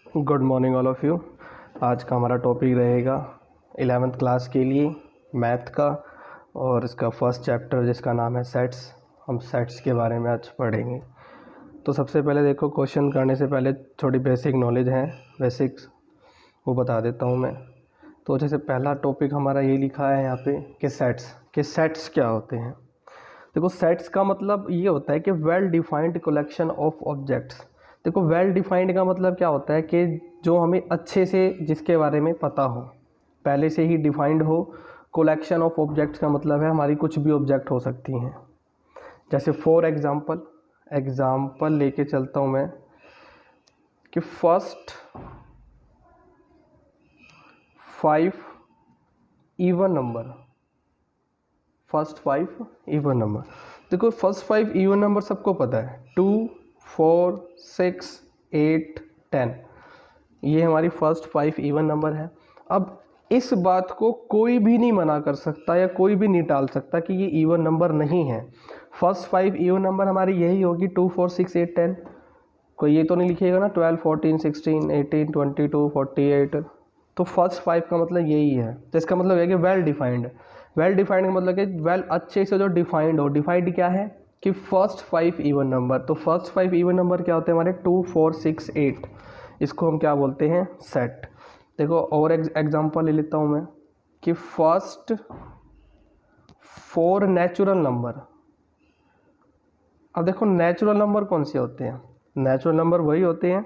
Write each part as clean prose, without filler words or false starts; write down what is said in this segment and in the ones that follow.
Good morning all of you. आज का हमारा टॉपिक रहेगा 11th क्लास के लिए मैथ का, और इसका फर्स्ट चैप्टर जिसका नाम है सेट्स। हम सेट्स के बारे में आज पढ़ेंगे। तो सबसे पहले देखो, क्वेश्चन करने से पहले थोड़ी बेसिक नॉलेज है, बेसिक्स वो बता देता हूँ मैं। तो जैसे पहला टॉपिक हमारा ये लिखा है यहाँ पे कि सेट्स क्या होते हैं। देखो, सेट्स का मतलब ये होता है कि well defined collection of objects. देखो, वेल डिफाइंड का मतलब क्या होता है कि जो हमें अच्छे से जिसके बारे में पता हो, पहले से ही डिफाइंड हो। कलेक्शन ऑफ ऑब्जेक्ट्स का मतलब है हमारी कुछ भी ऑब्जेक्ट हो सकती हैं। जैसे फॉर एग्जाम्पल लेके चलता हूँ मैं कि फर्स्ट 5 इवन नंबर। देखो, फर्स्ट 5 इवन नंबर सबको पता है, 2, 4, 6, 8, 10। ये हमारी फर्स्ट 5 इवन नंबर है। अब इस बात को कोई भी नहीं मना कर सकता या कोई भी नहीं टाल सकता कि ये इवन नंबर नहीं है। फर्स्ट 5 इवन नंबर हमारी यही होगी 2, 4, 6, 8, 10। कोई ये तो नहीं लिखिएगा ना 12, 14, 16, 18, 22, 48। तो फर्स्ट 5 का मतलब यही है। तो इसका मतलब है कि वेल डिफाइंड का मतलब कि वेल अच्छे से जो डिफाइंड हो। डिफाइंड क्या है कि फर्स्ट 5 इवन नंबर। तो फर्स्ट 5 इवन नंबर क्या होते हैं हमारे 2, 4, 6, 8। इसको हम क्या बोलते हैं, सेट। देखो, और एग्जांपल ले लेता हूँ मैं कि फर्स्ट 4 नेचुरल नंबर। अब देखो, नेचुरल नंबर कौन से होते हैं? नेचुरल नंबर वही होते हैं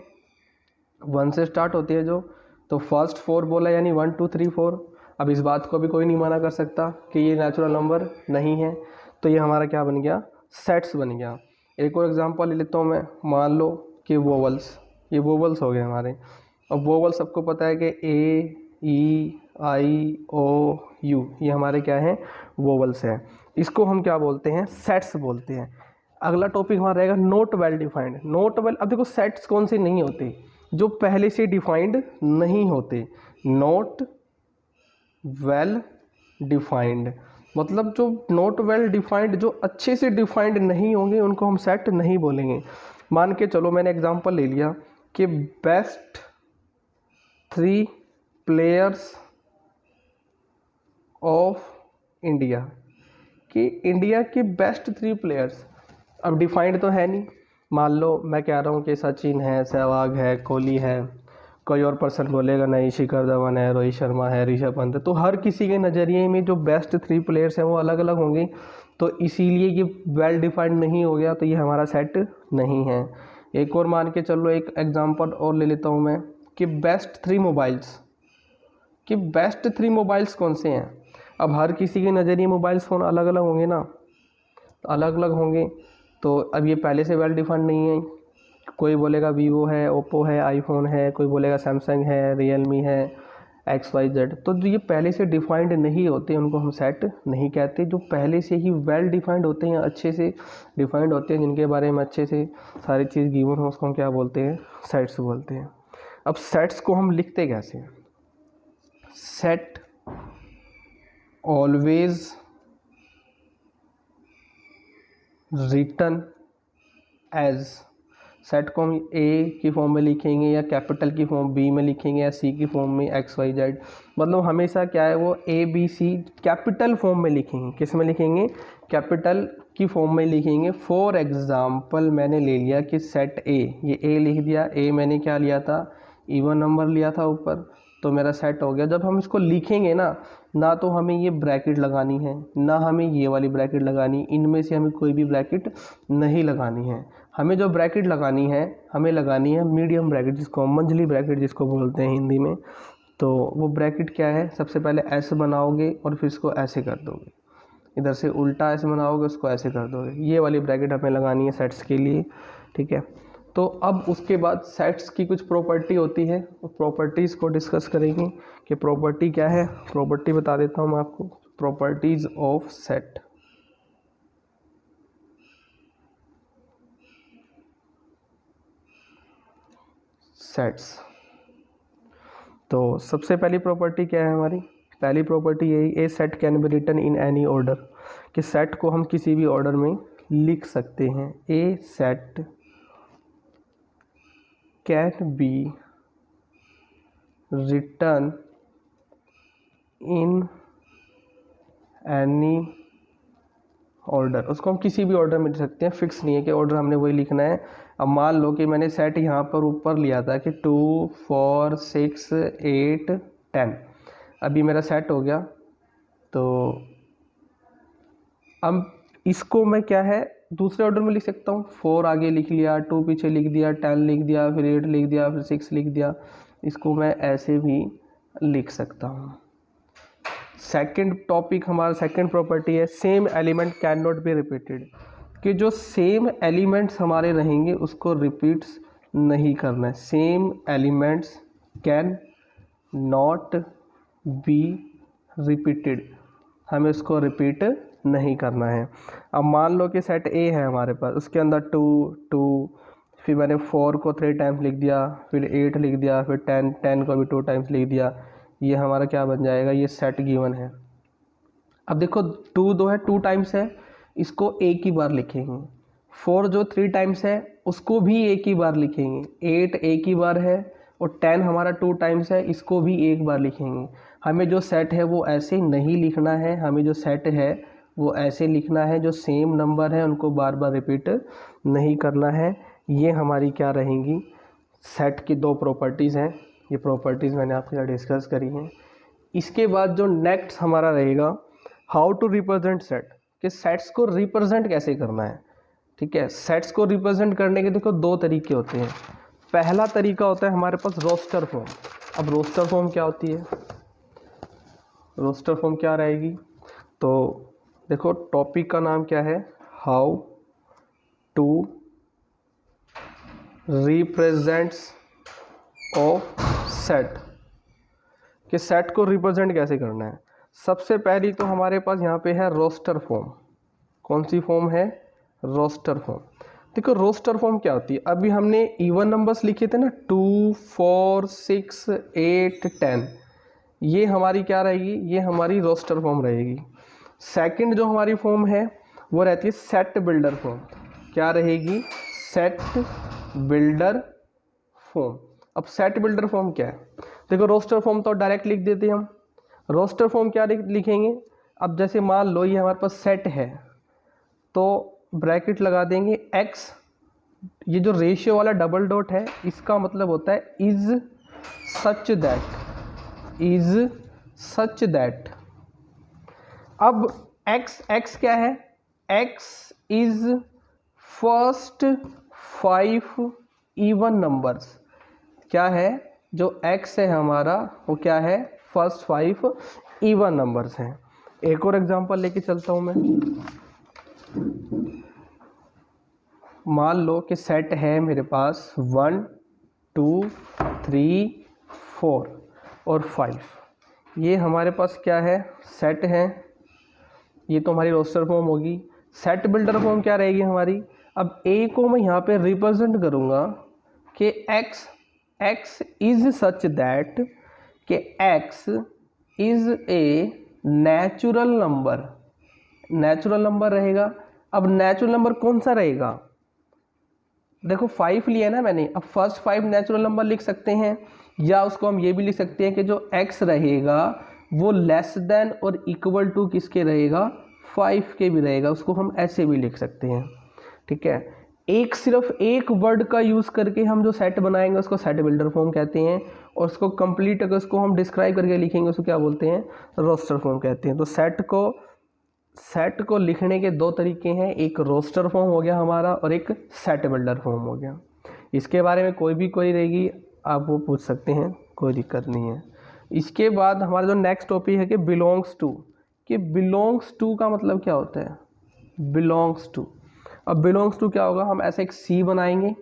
1 से स्टार्ट होती है जो। तो फर्स्ट 4 बोला यानी 1, 2, 3, 4। अब इस बात को भी कोई नहीं मना कर सकता कि ये नेचुरल नंबर नहीं है। तो ये हमारा क्या बन गया, सेट्स बन गया। एक और एग्जांपल ले लेता हूँ मैं। मान लो कि वोवल्स, ये वोवल्स हो गए हमारे। अब वोवल सबको पता है कि ए, ई, आई, ओ, यू, ये हमारे क्या हैं, वोवल्स हैं। इसको हम क्या बोलते हैं, सेट्स बोलते हैं। अगला टॉपिक हमारा रहेगा नॉट वेल डिफाइंड। अब देखो, सेट्स कौन से नहीं होते, जो पहले से डिफाइंड नहीं होते। नॉट वेल डिफाइंड मतलब जो नॉट वेल डिफाइंड, जो अच्छे से डिफाइंड नहीं होंगे, उनको हम सेट नहीं बोलेंगे। मान के चलो, मैंने एग्जांपल ले लिया कि बेस्ट 3 प्लेयर्स ऑफ इंडिया, कि इंडिया के बेस्ट 3 प्लेयर्स। अब डिफाइंड तो है नहीं। मान लो मैं कह रहा हूँ कि सचिन है, सहवाग है, कोहली है। कोई और पर्सन बोलेगा नहीं, शिखर धवन है, रोहित शर्मा है, ऋषभ पंत है। तो हर किसी के नज़रिए में जो बेस्ट 3 प्लेयर्स हैं वो अलग अलग होंगे। तो इसीलिए ये वेल डिफाइंड नहीं हो गया, तो ये हमारा सेट नहीं है। एक और मान के चलो, एक एग्जांपल और ले लेता हूँ मैं कि बेस्ट 3 मोबाइल्स कौन से हैं। अब हर किसी के नज़रिए मोबाइल्स फ़ोन अलग अलग होंगे ना, अलग अलग होंगे। तो अब ये पहले से वेल डिफाइंड नहीं है। कोई बोलेगा वीवो है, ओप्पो है, आईफोन है, कोई बोलेगा सैमसंग है, रियलमी है, XYZ। तो जो ये पहले से डिफाइंड नहीं होते उनको हम सेट नहीं कहते। जो पहले से ही वेल डिफाइंड होते हैं, अच्छे से डिफाइंड होते हैं, जिनके बारे में अच्छे से सारी चीज़ गिवन हो, उसको हम क्या बोलते हैं, सेट्स बोलते हैं। अब सेट्स को हम लिखते कैसे हैं? Set always written as. Set को हम ए की फॉर्म में लिखेंगे, या कैपिटल की फॉर्म बी में लिखेंगे, या सी की फॉर्म में XYZ। मतलब हमेशा क्या है, वो ABC कैपिटल फॉर्म में लिखेंगे। किस में लिखेंगे, कैपिटल की फॉर्म में लिखेंगे। फॉर एग्जांपल मैंने ले लिया कि सेट ए, ये ए लिख दिया। ए मैंने क्या लिया था, इवन नंबर लिया था ऊपर, तो मेरा सेट हो गया। जब हम इसको लिखेंगे ना तो हमें ये ब्रैकेट लगानी है, ना हमें ये वाली ब्रैकेट लगानी, इनमें से हमें कोई भी ब्रैकेट नहीं लगानी है। हमें जो ब्रैकेट लगानी है, हमें लगानी है मीडियम ब्रैकेट, जिसको मंझली ब्रैकेट जिसको बोलते हैं हिंदी में। तो वो ब्रैकेट क्या है, सबसे पहले ऐसे बनाओगे और फिर इसको ऐसे कर दोगे, इधर से उल्टा ऐसे बनाओगे, उसको ऐसे कर दोगे। ये वाली ब्रैकेट हमें लगानी है सेट्स के लिए, ठीक है। तो अब उसके बाद सेट्स की कुछ प्रॉपर्टी होती है, उस प्रॉपर्टीज़ को डिस्कस करेंगे कि प्रॉपर्टी क्या है। प्रॉपर्टी बता देता हूँ मैं आपको, प्रॉपर्टीज़ ऑफ सेट। सेट्स, तो सबसे पहली प्रॉपर्टी क्या है हमारी, पहली प्रॉपर्टी यही, a set can be written in any order, कि सेट को हम किसी भी ऑर्डर में लिख सकते हैं। A set can be written in any order, उसको हम किसी भी ऑर्डर में लिख सकते हैं, फिक्स नहीं है कि ऑर्डर हमने वही लिखना है। अब मान लो कि मैंने सेट यहाँ पर ऊपर लिया था कि 2 4 6 8 10, अभी मेरा सेट हो गया। तो अब इसको मैं क्या है दूसरे ऑर्डर में लिख सकता हूँ, 4 आगे लिख लिया, 2 पीछे लिख दिया, 10 लिख दिया, फिर 8 लिख दिया, फिर 6 लिख दिया। इसको मैं ऐसे भी लिख सकता हूँ। सेकंड टॉपिक हमारा सेकंड प्रॉपर्टी है same element can not be repeated, कि जो सेम एलिमेंट्स हमारे रहेंगे उसको रिपीट्स नहीं करना है। Same elements can not be repeated, हमें उसको रिपीट नहीं करना है। अब मान लो कि सेट ए है हमारे पास, उसके अंदर 2 2, फिर मैंने 4 को 3 टाइम्स लिख दिया, फिर 8 लिख दिया, फिर 10 को भी 2 टाइम्स लिख दिया। ये हमारा क्या बन जाएगा, ये सेट गिवन है। अब देखो 2 जो है 2 टाइम्स है, इसको एक ही बार लिखेंगे। 4 जो 3 टाइम्स है उसको भी एक ही बार लिखेंगे। 8 एक ही बार है, और 10 हमारा 2 टाइम्स है, इसको भी एक बार लिखेंगे। हमें जो सेट है वो ऐसे नहीं लिखना है, हमें जो सेट है वो ऐसे लिखना है, जो सेम नंबर है उनको बार बार रिपीट नहीं करना है। ये हमारी क्या रहेंगी, सेट की 2 प्रॉपर्टीज़ हैं। ये प्रॉपर्टीज़ मैंने आपके साथ डिस्कस करी हैं। इसके बाद जो नेक्स्ट हमारा रहेगा हाउ टू रिप्रेजेंट सेट, कि सेट्स को रिप्रेजेंट कैसे करना है। ठीक है, सेट्स को रिप्रेजेंट करने के देखो 2 तरीके होते हैं। पहला तरीका होता है हमारे पास रोस्टर फॉर्म। अब रोस्टर फॉर्म क्या होती है, रोस्टर फॉर्म क्या रहेगी, तो देखो टॉपिक का नाम क्या है, how to represents of set, कि सेट को रिप्रेजेंट कैसे करना है। सबसे पहली तो हमारे पास यहाँ पे है रोस्टर फॉर्म। कौन सी फॉर्म है, रोस्टर फॉर्म। देखो रोस्टर फॉर्म क्या होती है, अभी हमने इवन नंबर्स लिखे थे ना, 2 4 6 8 10, ये हमारी क्या रहेगी, ये हमारी रोस्टर फॉर्म रहेगी। सेकंड जो हमारी फॉर्म है वो रहती है सेट बिल्डर फॉर्म। क्या रहेगी, सेट बिल्डर फॉर्म। अब सेट बिल्डर फॉर्म क्या है, देखो रोस्टर फॉर्म तो डायरेक्ट लिख देते हैं हम। रोस्टर फॉर्म क्या लिखेंगे, अब जैसे मान लो ये हमारे पास सेट है, तो ब्रैकेट लगा देंगे x, ये जो रेशियो वाला डबल डॉट है इसका मतलब होता है is such that, is such that. अब x क्या है, x is first 5 even numbers. क्या है, जो x है हमारा वो क्या है, फर्स्ट 5 इवन नंबर्स हैं। एक और एग्जांपल लेके चलता हूं मैं। मान लो कि सेट है मेरे पास 1 2 3 4 और 5, ये हमारे पास क्या है, सेट है। ये तो हमारी रोस्टर फॉर्म होगी। सेट बिल्डर फॉर्म क्या रहेगी हमारी, अब ए को मैं यहाँ पे रिप्रेजेंट करूँगा कि x इज सच दैट, कि x is a natural number, natural number रहेगा। अब नेचुरल नंबर कौन सा रहेगा, देखो 5 लिया है ना मैंने, अब फर्स्ट 5 नेचुरल नंबर लिख सकते हैं, या उसको हम ये भी लिख सकते हैं कि जो x रहेगा वो लेस देन और इक्वल टू किसके रहेगा, 5 के भी रहेगा, उसको हम ऐसे भी लिख सकते हैं। ठीक है, एक सिर्फ एक वर्ड का यूज़ करके हम जो सेट बनाएंगे उसको सेट बिल्डर फॉर्म कहते हैं, और उसको कंप्लीट अगर उसको हम डिस्क्राइब करके लिखेंगे उसको क्या बोलते हैं, रोस्टर फॉर्म कहते हैं। तो सेट को लिखने के 2 तरीके हैं, एक रोस्टर फॉर्म हो गया हमारा और एक सेट बिल्डर फॉर्म हो गया। इसके बारे में कोई भी क्वेरी रहेगी आप वो पूछ सकते हैं, कोई दिक्कत नहीं है। इसके बाद हमारा जो नेक्स्ट टॉपिक है कि बिलोंग्स टू, कि बिलोंग्स टू का मतलब क्या होता है, बिलोंग्स टू। अब बिलोंग्स टू क्या होगा, हम ऐसे एक सी बनाएंगे,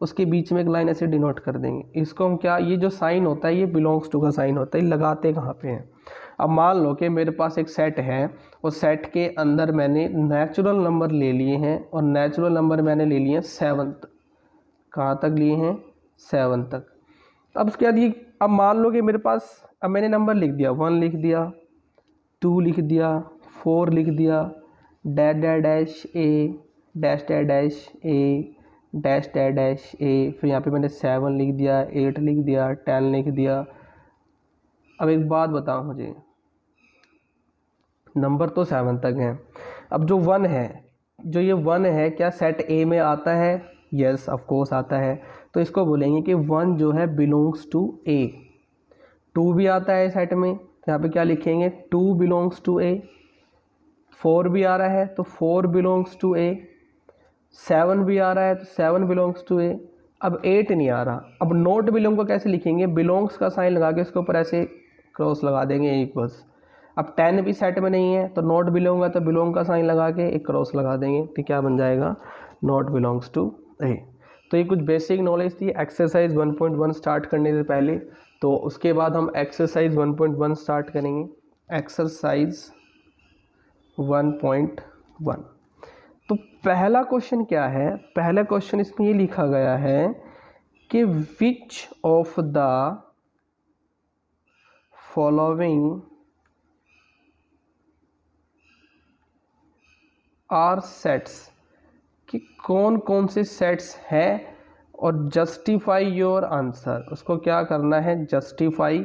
उसके बीच में एक लाइन ऐसे डिनोट कर देंगे, इसको हम क्या, ये जो साइन होता है ये बिलोंग्स टू का साइन होता है। लगाते कहाँ पे हैं, अब मान लो कि मेरे पास एक सेट है और सेट के अंदर मैंने नेचुरल नंबर ले लिए हैं, और नेचुरल नंबर मैंने ले लिए हैं 7 कहाँ तक लिए हैं, 7 तक। अब उसके बाद ये, अब मान लो कि मेरे पास, अब मैंने नंबर लिख दिया, 1 लिख दिया, 2 लिख दिया, 4 लिख दिया, डैश डैश डैश ए, डैश डैश डैश ए, डैश डैश डैश ए, फिर यहाँ पे मैंने 7 लिख दिया, 8 लिख दिया, 10 लिख दिया, अब एक बात बताओ मुझे, नंबर तो 7 तक हैं। अब जो 1 है, जो ये 1 है, क्या सेट ए में आता है? यस ऑफ कोर्स आता है। तो इसको बोलेंगे कि 1 जो है बिलोंग्स टू ए। 2 भी आता है सेट में, तो यहाँ पे क्या लिखेंगे? 2 बिलोंग्स टू ए। 4 भी आ रहा है तो 4 बिलोंग्स टू ए। 7 भी आ रहा है तो 7 बिलोंग्स टू ए। अब 8 नहीं आ रहा। अब नॉट बिलोंग को कैसे लिखेंगे? बिलोंग्स का साइन लगा के इसके ऊपर ऐसे क्रॉस लगा देंगे एक बस। अब 10 भी सेट में नहीं है तो नॉट बिलोंग है तो बिलोंग का साइन लगा के एक क्रॉस लगा देंगे, तो क्या बन जाएगा? नॉट बिलोंग्स टू ए। तो ये कुछ बेसिक नॉलेज थी एक्सरसाइज 1.1 स्टार्ट करने से पहले। तो उसके बाद हम एक्सरसाइज 1.1 स्टार्ट करेंगे। एक्सरसाइज 1.1। तो पहला क्वेश्चन क्या है? पहला क्वेश्चन इसमें ये लिखा गया है कि which of the following are sets, कि कौन कौन से सेट्स हैं, और जस्टिफाई योर आंसर। उसको क्या करना है? जस्टिफाई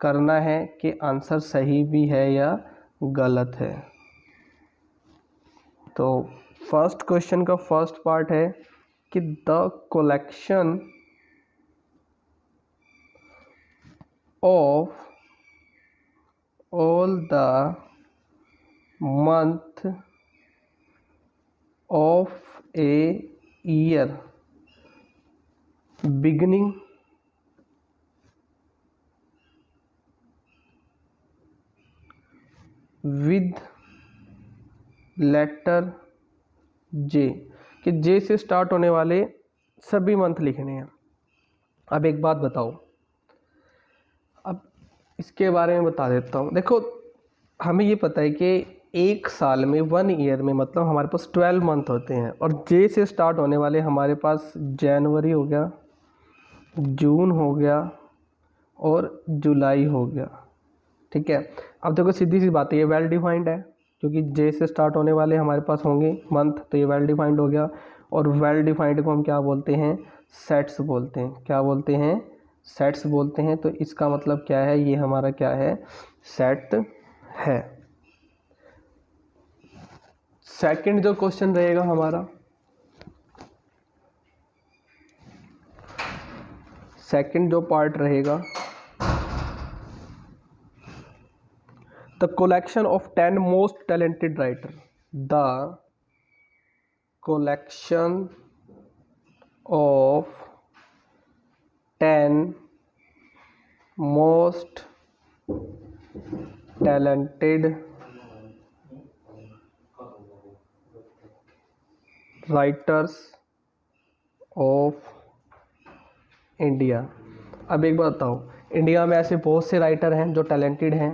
करना है कि आंसर सही भी है या गलत है। तो फर्स्ट क्वेश्चन का फर्स्ट पार्ट है कि the collection of all the month of a year beginning with letter J, कि जे से स्टार्ट होने वाले सभी मंथ लिखने हैं। अब एक बात बताओ, अब इसके बारे में बता देता हूँ। देखो, हमें ये पता है कि एक साल में 1 ईयर में मतलब हमारे पास 12 मंथ होते हैं, और जे से स्टार्ट होने वाले हमारे पास जनवरी हो गया, जून हो गया और जुलाई हो गया। ठीक है। अब देखो सीधी सी बात है, ये वेल डिफाइंड है क्योंकि जे से स्टार्ट होने वाले हमारे पास होंगे मंथ, तो ये वेल डिफाइंड हो गया। और वेल डिफाइंड को हम क्या बोलते हैं? सेट्स बोलते हैं। क्या बोलते हैं? सेट्स बोलते हैं। तो इसका मतलब क्या है? ये हमारा क्या है? सेट है। सेकंड जो क्वेश्चन रहेगा हमारा, सेकंड जो पार्ट रहेगा, the collection of 10 most talented writer. The collection of 10 most talented writers of India. अब एक बात बताओ, इंडिया में ऐसे बहुत से राइटर हैं जो टैलेंटेड हैं।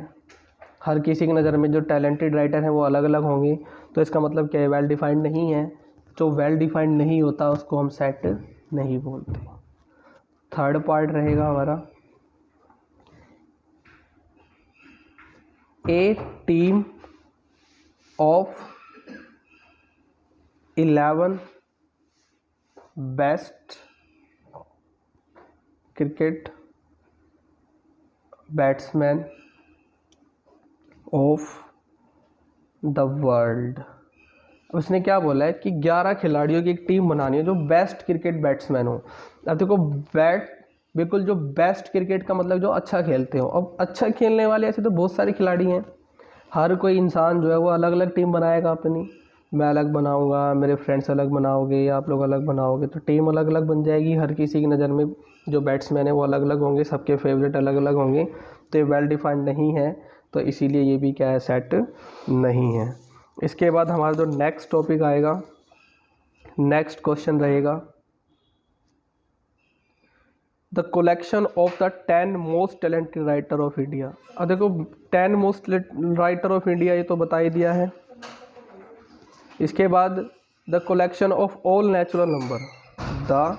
हर किसी की नज़र में जो टैलेंटेड राइटर हैं वो अलग अलग होंगे। तो इसका मतलब क्या है? वेल डिफाइंड नहीं है। जो वेल डिफाइंड नहीं होता उसको हम सेट नहीं बोलते। थर्ड पार्ट रहेगा हमारा, a team of 11 best cricket batsman of the world. उसने क्या बोला है कि 11 खिलाड़ियों की एक टीम बनानी है जो बेस्ट क्रिकेट बैट्समैन हो। अब देखो, बैट बिल्कुल जो बेस्ट क्रिकेट का मतलब जो अच्छा खेलते हो। अब अच्छा खेलने वाले ऐसे तो बहुत सारे खिलाड़ी हैं। हर कोई इंसान जो है वो अलग अलग टीम बनाएगा अपनी। मैं अलग बनाऊंगा, मेरे फ्रेंड्स अलग बनाओगे, आप लोग अलग बनाओगे, तो टीम अलग अलग बन जाएगी। हर किसी की नज़र में जो बैट्समैन है वो अलग अलग होंगे, सबके फेवरेट अलग अलग होंगे। तो ये वेल डिफाइंड नहीं है, तो इसीलिए ये भी क्या है? सेट नहीं है। इसके बाद हमारा जो नेक्स्ट टॉपिक आएगा, नेक्स्ट क्वेश्चन रहेगा, the collection of the 10 most talented writer of India. अब देखो, 10 मोस्ट राइटर ऑफ इंडिया ये तो बता ही दिया है। इसके बाद the collection of all natural number. The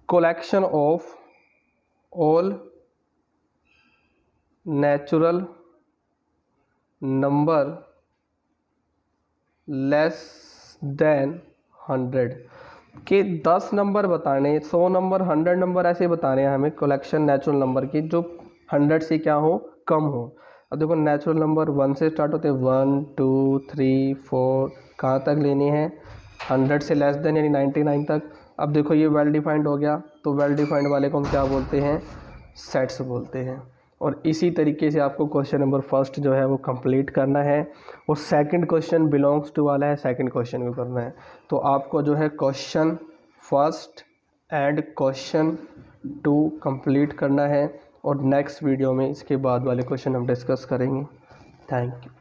collection of all natural number less than 100। कि 10 नंबर बताने, 100 नंबर, 100 नंबर ऐसे बताने हैं हमें कलेक्शन नेचुरल नंबर की जो 100 से क्या हो, कम हो। अब देखो नेचुरल नंबर 1 से स्टार्ट होते हैं, 1 2 3 4, कहाँ तक लेने हैं, 100 से लेस देन यानी 99 तक। अब देखो ये वेल डिफाइंड हो गया, तो वेल डिफाइंड वाले को हम क्या बोलते हैं, सेट्स बोलते हैं। और इसी तरीके से आपको क्वेश्चन नंबर फर्स्ट जो है वो कंप्लीट करना है, और सेकंड क्वेश्चन बिलोंग्स टू वाला है, सेकंड क्वेश्चन भी करना है। तो आपको जो है question first and question 2 complete करना है, और नेक्स्ट वीडियो में इसके बाद वाले क्वेश्चन हम डिस्कस करेंगे। Thank you.